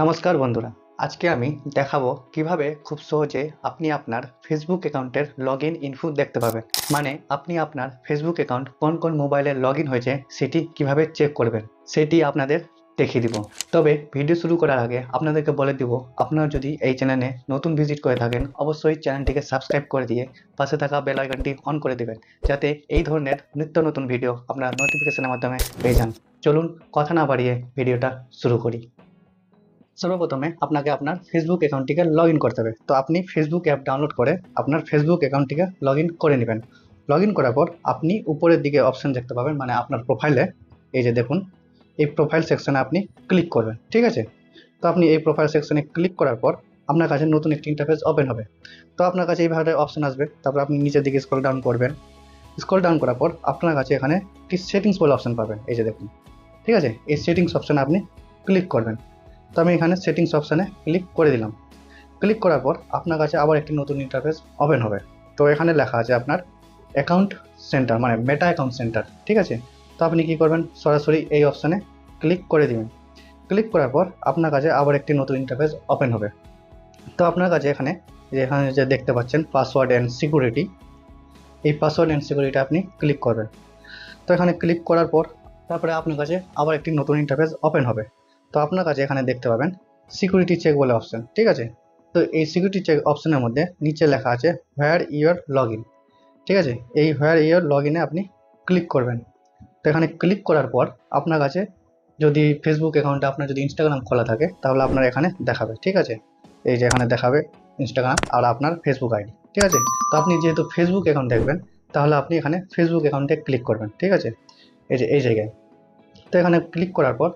নমস্কার বন্ধুরা, আজকে আমি দেখাবো কিভাবে খুব সহজে আপনি আপনার ফেসবুক অ্যাকাউন্টের লগইন ইনফো দেখতে পাবেন। মানে আপনি আপনার ফেসবুক অ্যাকাউন্ট কোন কোন মোবাইলে লগইন হয়েছে সেটি কিভাবে চেক করবেন সেটি আপনাদের দেখিয়ে দিব। তবে ভিডিও শুরু করার আগে আপনাদেরকে বলে দিব, আপনারা যদি এই চ্যানেলে নতুন ভিজিট করে থাকেন অবশ্যই চ্যানেলটিকে সাবস্ক্রাইব করে দিয়ে পাশে থাকা বেল আইকনটি অন করে দেবেন, যাতে এই ধরনের নিত্য নতুন ভিডিও আপনার নোটিফিকেশনের মাধ্যমে পেয়ে যান। চলুন কথা না বাড়িয়ে ভিডিওটা শুরু করি। সর্বপ্রথমে আপনাকে আপনার ফেসবুক অ্যাকাউন্টটিকে লগ ইন করতে হবে। তো আপনি ফেসবুক অ্যাপ ডাউনলোড করে আপনার ফেসবুক অ্যাকাউন্টটিকে লগ ইন করে নেবেন। লগ ইন করার পর আপনি উপরের দিকে অপশন দেখতে পাবেন, মানে আপনার প্রোফাইলে এই যে দেখুন, এই প্রোফাইল সেকশনে আপনি ক্লিক করবেন। ঠিক আছে, তো আপনি এই প্রোফাইল সেকশনে ক্লিক করার পর আপনার কাছে নতুন একটি ইন্টারফেস ওপেন হবে। তো আপনার কাছে এইভাবে অপশন আসবে, তারপর আপনি নিচের দিকে স্ক্রল ডাউন করবেন। স্ক্রল ডাউন করার পর আপনার কাছে এখানে একটি সেটিংস বলে অপশন পাবেন, এই যে দেখুন। ঠিক আছে, এই সেটিংস অপশনে আপনি ক্লিক করবেন। তো আমি এখানে সেটিংস অপশানে ক্লিক করে দিলাম। ক্লিক করার পর আপনার কাছে আবার একটি নতুন ইন্টারফেস ওপেন হবে। তো এখানে লেখা আছে আপনার অ্যাকাউন্ট সেন্টার, মানে মেটা অ্যাকাউন্ট সেন্টার। ঠিক আছে, তো আপনি কি করবেন, সরাসরি এই অপশানে ক্লিক করে দিবেন। ক্লিক করার পর আপনার কাছে আবার একটি নতুন ইন্টারফেস ওপেন হবে। তো আপনার কাছে এখানে যে দেখতে পাচ্ছেন পাসওয়ার্ড অ্যান্ড সিকিউরিটি, এই পাসওয়ার্ড অ্যান্ড সিকিউরিটি আপনি ক্লিক করবেন। তো এখানে ক্লিক করার পর তারপরে আপনার কাছে আবার একটি নতুন ইন্টারফেস ওপেন হবে। তো আপনার কাছে এখানে দেখতে পাবেন সিকিউরিটি চেক বলে অপশন। ঠিক আছে, তো এই সিকিউরিটি চেক অপশনের মধ্যে নিচে লেখা আছে হোয়ার ইউর লগ ইন। ঠিক আছে, এই হোয়ার ইউর লগ ইনে আপনি ক্লিক করবেন। তো এখানে ক্লিক করার পর আপনার কাছে যদি ফেসবুক অ্যাকাউন্টে আপনার যদি ইনস্টাগ্রাম খোলা থাকে তাহলে আপনার এখানে দেখাবে। ঠিক আছে, এই যে এখানে দেখাবে ইনস্টাগ্রাম আর আপনার ফেসবুক আইডি। ঠিক আছে, তো আপনি যেহেতু ফেসবুক অ্যাকাউন্ট দেখবেন তাহলে আপনি এখানে ফেসবুক অ্যাকাউন্টে ক্লিক করবেন। ঠিক আছে, এই যে এই জায়গায়। তো এখানে ক্লিক করার পর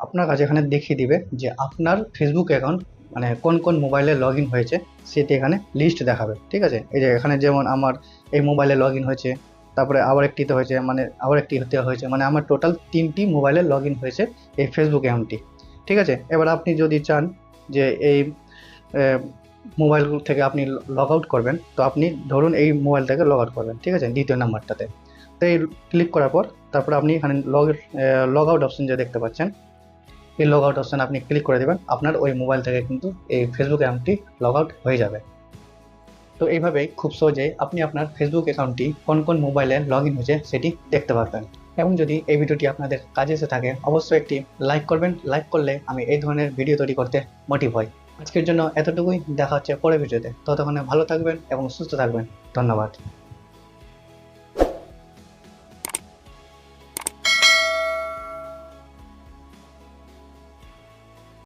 আপনার কাছে এখানে দেখিয়ে দিবে যে আপনার ফেসবুক অ্যাকাউন্ট মানে কোন কোন মোবাইলে লগ ইন হয়েছে সেটি এখানে লিস্ট দেখাবে। ঠিক আছে, এই যে এখানে যেমন আমার এই মোবাইলে লগ ইন হয়েছে, তারপরে আবার একটিতে হয়েছে, মানে আবার একটি হতে হয়েছে, মানে আমার টোটাল 3টি মোবাইলে লগ ইন হয়েছে এই ফেসবুক অ্যাকাউন্টটি। ঠিক আছে, এবার আপনি যদি চান যে এই মোবাইল থেকে আপনি লগ আউট করবেন, তো আপনি ধরুন এই মোবাইল থেকে লগ আউট করবেন। ঠিক আছে, দ্বিতীয় নাম্বারটাতে। তো এই ক্লিক করার পর তারপর আপনি এখানে লগ আউট অপশন যে দেখতে পাচ্ছেন, এই লগ আউট অপশানে আপনি ক্লিক করে দেবেন। আপনার ওই মোবাইল থেকে কিন্তু এই ফেসবুক অ্যাকাউন্টটি লগ আউট হয়ে যাবে। তো এইভাবেই খুব সহজেই আপনি আপনার ফেসবুক অ্যাকাউন্টটি কোন কোন মোবাইলে লগ ইন হয়েছে সেটি দেখতে পারবেন। এবং যদি এই ভিডিওটি আপনাদের কাজে এসে থাকে অবশ্যই একটি লাইক করবেন। লাইক করলে আমি এই ধরনের ভিডিও তৈরি করতে মোটিভ হই। আজকের জন্য এতটুকুই, দেখা হচ্ছে পরের ভিডিওতে। ততক্ষণে ভালো থাকবেন এবং সুস্থ থাকবেন। ধন্যবাদ।